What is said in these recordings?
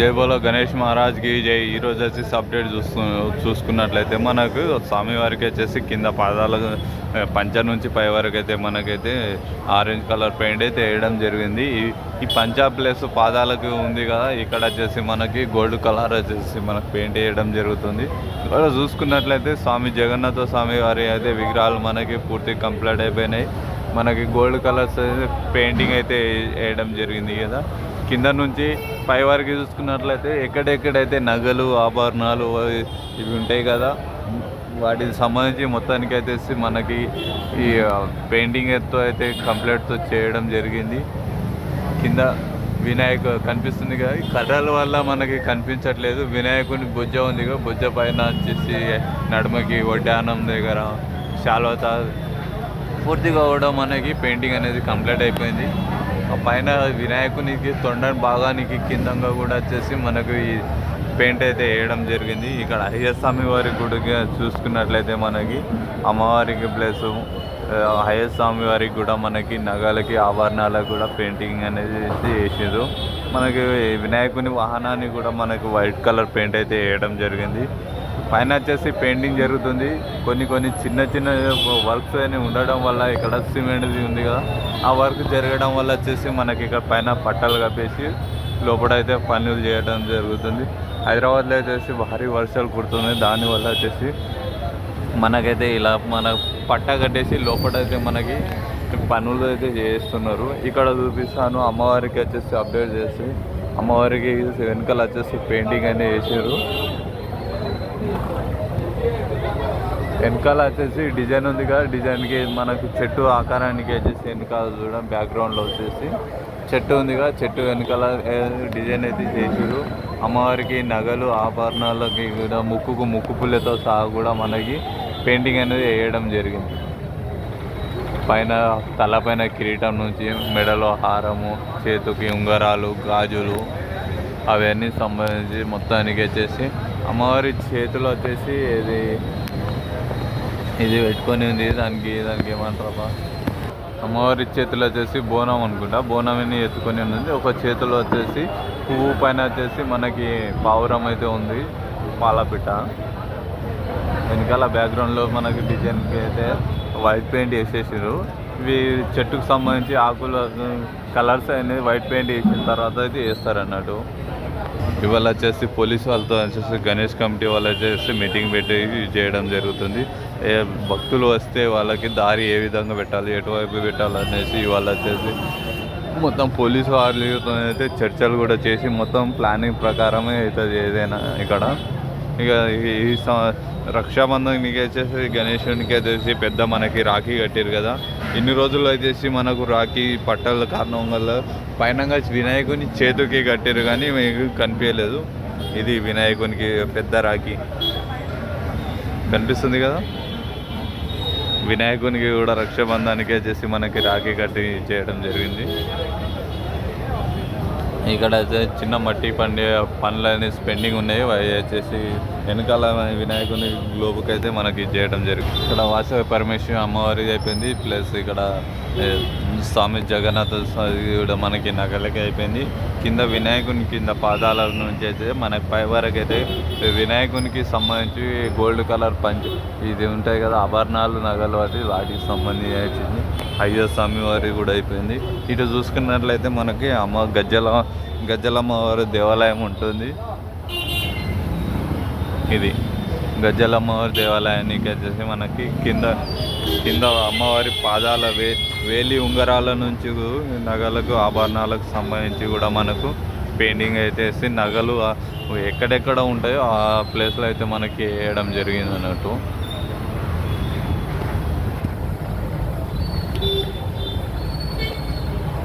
జై బోలో గణేష్ మహారాజ్కి జై. ఈరోజు వచ్చేసి అప్డేట్ చూసుకున్నట్లయితే మనకు స్వామివారికి వచ్చేసి కింద పాదాల పంచ నుంచి పై వరకు అయితే మనకైతే ఆరెంజ్ కలర్ పెయింట్ అయితే వేయడం జరిగింది. ఈ పంచా ప్లస్ పాదాలకు ఉంది కదా, ఇక్కడ వచ్చేసి మనకి గోల్డ్ కలర్ వచ్చేసి మనకు పెయింట్ వేయడం జరుగుతుంది. ఇక్కడ చూసుకున్నట్లయితే స్వామి జగన్నాథ స్వామి వారి అయితే విగ్రహాలు మనకి పూర్తి కంప్లీట్ అయిపోయినాయి. మనకి గోల్డ్ కలర్స్ పెయింటింగ్ అయితే వేయడం జరిగింది కదా. కింద నుంచి పై వరకు చూసుకున్నట్లయితే ఎక్కడెక్కడైతే నగలు ఆభరణాలు ఇవి ఉంటాయి కదా, వాటికి సంబంధించి మొత్తానికి అయితే మనకి ఈ పెయింటింగ్ తో అయితే కంప్లీట్తో చేయడం జరిగింది. కింద వినాయక కనిపిస్తుంది కదా, ఈ కర్రల వల్ల మనకి కనిపించట్లేదు. వినాయకుని బొజ్జ ఉంది కదా, బొజ్జ పైన వచ్చేసి నడుమకి వడ్డానం దగ్గర శాల్వత పూర్తిగా కూడా మనకి పెయింటింగ్ అనేది కంప్లీట్ అయిపోయింది. పైన వినాయకునికి తొండ భాగానికి కిందంగా కూడా వచ్చేసి మనకు ఈ పెయింట్ అయితే వేయడం జరిగింది. ఇక్కడ అయ్యప్ప స్వామి వారి గుడికి చూసుకున్నట్లయితే మనకి అమ్మవారికి ప్లస్ అయ్యప్ప స్వామి వారికి కూడా మనకి నగలకి ఆభరణాలకు కూడా పెయింటింగ్ అనేది వేసారు. మనకి వినాయకుని వాహనాన్ని కూడా మనకు వైట్ కలర్ పెయింట్ అయితే వేయడం జరిగింది. పైన వచ్చేసి పెయింటింగ్ జరుగుతుంది. కొన్ని చిన్న చిన్న వర్క్స్ అని ఉండడం వల్ల ఇక్కడ సిమెంట్ది ఉంది కదా, ఆ వర్క్ జరగడం వల్ల వచ్చేసి మనకి ఇక్కడ పైన పట్టాలు కప్పేసి లోపల అయితే పనులు చేయడం జరుగుతుంది. హైదరాబాద్లో వచ్చేసి భారీ వర్షాలు కుడుతున్నాయి. దానివల్ల వచ్చేసి మనకైతే ఇలా మన పట్ట కట్టేసి లోపల అయితే మనకి పనులు అయితే చేస్తున్నారు. ఇక్కడ చూపిస్తాను. అమ్మవారికి వచ్చేసి అప్డేట్ చేసి అమ్మవారికి వెనకాల వచ్చేసి పెయింటింగ్ అనేది వేసారు. వెనకాల వచ్చేసి డిజైన్ ఉంది కదా, డిజైన్కి మనకు చెట్టు ఆకారానికి వచ్చేసి వెనకాల చూడడం బ్యాక్గ్రౌండ్లో వచ్చేసి చెట్టు ఉంది కదా, చెట్టు వెనకాల డిజైన్ అయితే చేసారు. అమ్మవారికి నగలు ఆభరణాలకి కూడా ముక్కు పుల్లతో సహా కూడా మనకి పెయింటింగ్ అనేది వేయడం జరిగింది. పైన తలపైన కిరీటం నుంచి మెడలో హారము, చేతికి ఉంగరాలు, గాజులు అవన్నీ సంబంధించి మొత్తానికి వచ్చేసి అమ్మవారి చేతిలో వచ్చేసి ఇది పెట్టుకొని ఉంది. దానికి ఏమంటారా, అమ్మవారి చేతిలో వచ్చేసి బోనం అనుకుంటా, బోనం ఎత్తుకొని ఉంది. ఒక చేతిలో వచ్చేసి పువ్వు పైన వచ్చేసి మనకి పావురం అయితే ఉంది, పాలపిట్ట. వెనకాల బ్యాక్గ్రౌండ్లో మనకి డిజైన్కి అయితే వైట్ పెయింట్ వేసేసారు. ఇవి చెట్టుకు సంబంధించి ఆకుల కలర్స్ అనేది వైట్ పెయింట్ వేసిన తర్వాత అయితే వేస్తారు అన్నట్టు. ఇవాళ వచ్చేసి పోలీసు వాళ్ళతో వచ్చేసి గణేష్ కమిటీ వాళ్ళు వచ్చేసి మీటింగ్ పెట్టి చేయడం జరుగుతుంది. భక్తులు వస్తే వాళ్ళకి దారి ఏ విధంగా పెట్టాలి, ఎటువైపు పెట్టాలి అనేసి ఇవాళ వచ్చేసి మొత్తం పోలీసు వాళ్ళతో అయితే చర్చలు కూడా చేసి మొత్తం ప్లానింగ్ ప్రకారమే అవుతుంది ఏదైనా ఇక్కడ. ఇక ఈ రక్షాబంధన్కి వచ్చేసి గణేశునికి వచ్చేసి పెద్ద మనకి రాఖీ కట్టారు కదా. ఇన్ని రోజులు వచ్చేసి మనకు రాఖీ పట్టాల కారణం వల్ల పైన వినాయకుని చేతికి కట్టారు కానీ మీకు కనిపించలేదు. ఇది వినాయకునికి పెద్ద రాఖీ కనిపిస్తుంది కదా. వినాయకునికి కూడా రక్షాబంధానికి వచ్చేసి మనకి రాఖీ కట్టి చేయడం జరిగింది. ఇక్కడ అయితే చిన్న మట్టి పనులు స్పెండింగ్ ఉన్నాయి. అవి వచ్చేసి వెనకాల వినాయకుని గ్లోబుకి అయితే మనకి చేయడం జరిగింది. ఇక్కడ వాసవి పరమేశ్వరి అమ్మవారి అయిపోయింది, ప్లస్ ఇక్కడ స్వామి జగన్నాథ స్వామి కూడా మనకి నగలకి అయిపోయింది. కింద వినాయకుని కింద పాదాల నుంచి అయితే మనకి పై వరకు అయితే వినాయకునికి సంబంధించి గోల్డ్ కలర్ ఇది ఉంటాయి కదా ఆభరణాలు, నగలు వాటికి సంబంధించి అయ్యప్ప స్వామి వారి కూడా అయిపోయింది. ఇటు చూసుకున్నట్లయితే మనకి గజ్జలమ్మవారి దేవాలయం ఉంటుంది. ఇది గజ్జలమ్మవారి దేవాలయానికి వచ్చేసి మనకి కింద అమ్మవారి పాదాల వేలి ఉంగరాల నుంచి నగలకు ఆభరణాలకు సంబంధించి కూడా మనకు పెయింటింగ్ అయితే వేసి నగలు ఎక్కడెక్కడ ఉంటాయో ఆ ప్లేస్లో అయితే మనకి వేయడం జరిగింది అన్నట్టు.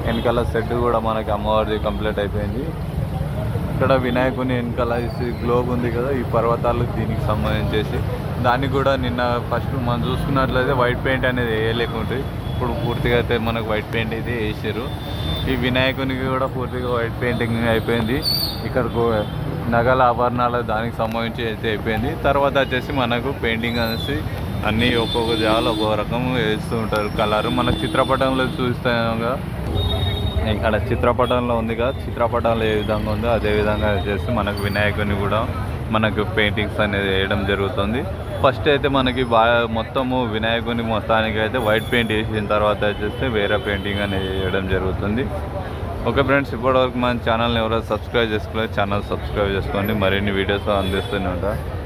వెనకాల సెట్ కూడా మనకి అమ్మవారిది కంప్లీట్ అయిపోయింది. ఇక్కడ వినాయకుని వెనకాల గ్లోబ్ ఉంది కదా, ఈ పర్వతాలు దీనికి సంబంధించేసి దానికి కూడా నిన్న ఫస్ట్ మనం చూసుకున్నట్లయితే వైట్ పెయింట్ అనేది వేయలేకుంటుంది. ఇప్పుడు పూర్తిగా అయితే మనకు వైట్ పెయింట్ అయితే వేసారు. ఈ వినాయకునికి కూడా పూర్తిగా వైట్ పెయింటింగ్ అయిపోయింది. ఇక్కడ నగల ఆభరణాలు దానికి సంబంధించి అయితే అయిపోయింది. తర్వాత వచ్చేసి మనకు పెయింటింగ్ అనేసి అన్నీ ఒక్కొక్క జాగాలో ఒక్కొక్క రకం వేస్తూ ఉంటారు కలర్. మన చిత్రపటంలో చూస్తాం కదా, ఇక్కడ చిత్రపటంలో ఉంది కదా, చిత్రపటంలో ఏ విధంగా ఉందో అదే విధంగా చేసి మనకు వినాయకుని కూడా మనకు పెయింటింగ్స్ అనేది వేయడం జరుగుతుంది. ఫస్ట్ అయితే మనకి బాగా మొత్తము వినాయకుని మొత్తానికి అయితే వైట్ పెయింట్ వేసిన తర్వాత వచ్చేస్తే వేరే పెయింటింగ్ అనేది వేయడం జరుగుతుంది. ఓకే ఫ్రెండ్స్, ఇప్పటివరకు మన ఛానల్ని ఎవరైనా సబ్స్క్రైబ్ చేసుకోలేదు, ఛానల్ సబ్స్క్రైబ్ చేసుకోండి. మరిన్ని వీడియోస్ అందిస్తూనే ఉంటా.